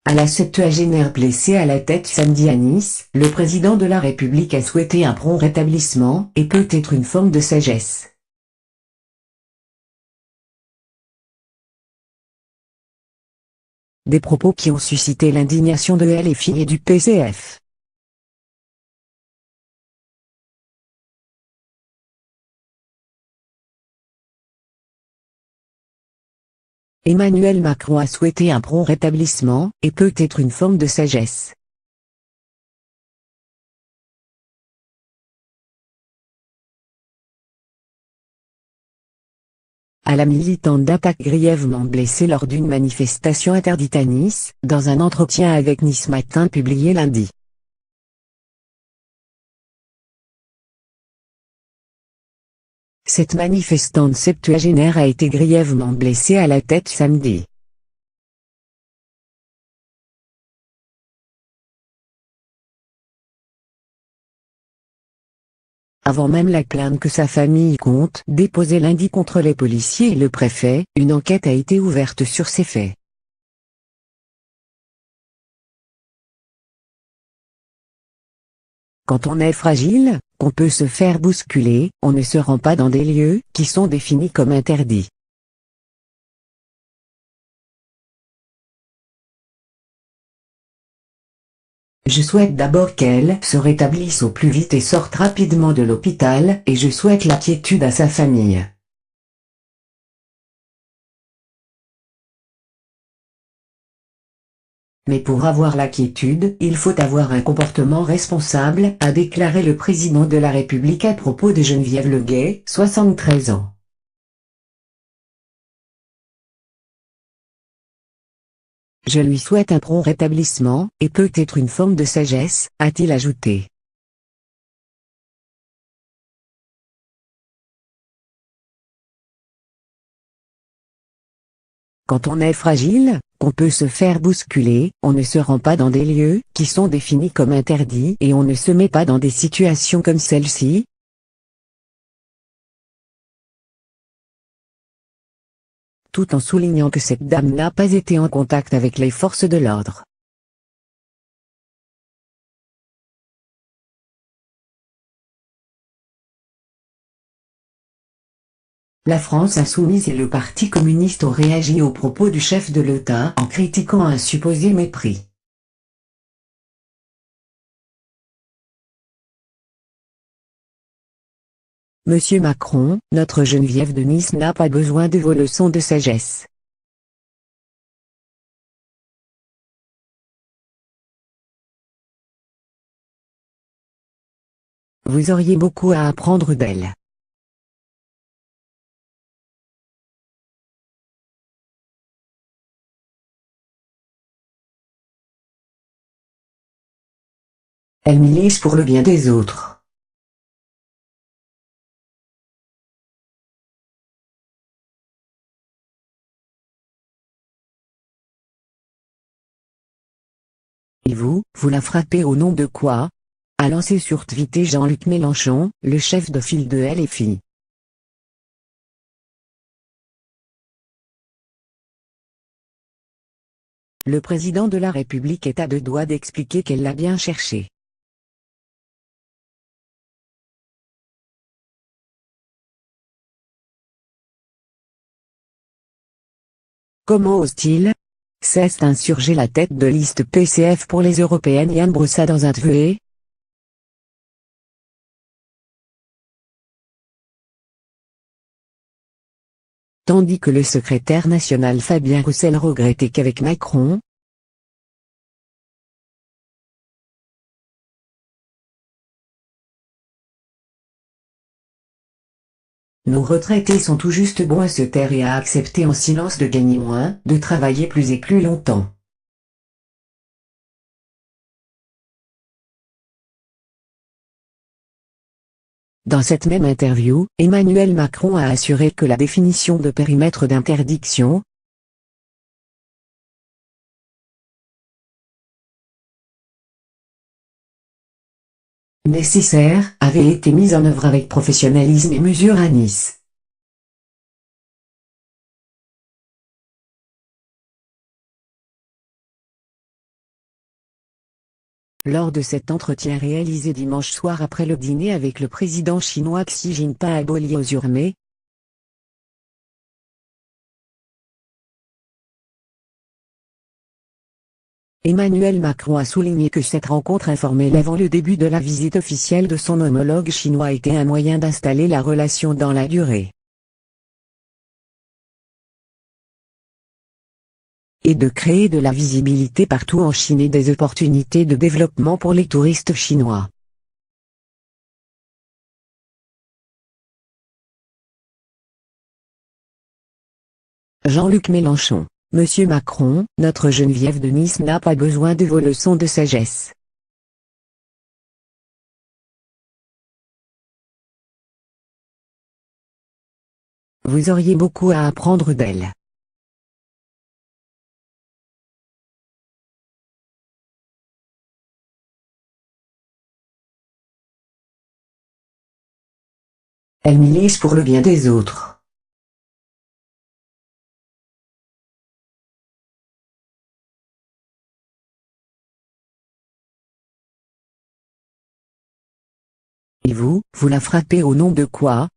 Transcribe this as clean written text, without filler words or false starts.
À la septuagénaire blessée à la tête samedi à Nice, le président de la République a souhaité un prompt rétablissement et peut-être une forme de sagesse. Des propos qui ont suscité l'indignation de LFI et du PCF. Emmanuel Macron a souhaité un prompt rétablissement et peut-être une forme de sagesse. À la militante d'attaque grièvement blessée lors d'une manifestation interdite à Nice, dans un entretien avec Nice Matin publié lundi. Cette manifestante septuagénaire a été grièvement blessée à la tête samedi. Avant même la plainte que sa famille compte déposer lundi contre les policiers et le préfet, une enquête a été ouverte sur ces faits. Quand on est fragile, qu'on peut se faire bousculer, on ne se rend pas dans des lieux qui sont définis comme interdits. Je souhaite d'abord qu'elle se rétablisse au plus vite et sorte rapidement de l'hôpital, et je souhaite la quiétude à sa famille. Mais pour avoir la quiétude, il faut avoir un comportement responsable, a déclaré le président de la République à propos de Geneviève Leguet, 73 ans. Je lui souhaite un prompt rétablissement, et peut-être une forme de sagesse, a-t-il ajouté. Quand on est fragile, qu'on peut se faire bousculer, on ne se rend pas dans des lieux qui sont définis comme interdits et on ne se met pas dans des situations comme celle-ci. Tout en soulignant que cette dame n'a pas été en contact avec les forces de l'ordre. La France insoumise et le Parti communiste ont réagi aux propos du chef de l'État en critiquant un supposé mépris. Monsieur Macron, notre Geneviève de Nice n'a pas besoin de vos leçons de sagesse. Vous auriez beaucoup à apprendre d'elle. Elle milite pour le bien des autres. Et vous la frappez au nom de quoi? A lancé sur Twitter Jean-Luc Mélenchon, le chef de file de LFI. Le président de la République est à deux doigts d'expliquer qu'elle l'a bien cherché. Comment ose-t-il s'est insurgé la tête de liste PCF pour les européennes Yann Brossa dans un tweet. Tandis que le secrétaire national Fabien Roussel regrettait qu'avec Macron, nos retraités sont tout juste bons à se taire et à accepter en silence de gagner moins, de travailler plus et plus longtemps. Dans cette même interview, Emmanuel Macron a assuré que la définition de périmètre d'interdiction nécessaire avait été mise en œuvre avec professionnalisme et mesure à Nice. Lors de cet entretien réalisé dimanche soir après le dîner avec le président chinois Xi Jinping à Beaulieu-sur-Mer, Emmanuel Macron a souligné que cette rencontre informelle avant le début de la visite officielle de son homologue chinois était un moyen d'installer la relation dans la durée et de créer de la visibilité partout en Chine et des opportunités de développement pour les touristes chinois. Jean-Luc Mélenchon: Monsieur Macron, notre Geneviève de Nice n'a pas besoin de vos leçons de sagesse. Vous auriez beaucoup à apprendre d'elle. Elle milite pour le bien des autres. Et vous la frappez au nom de quoi?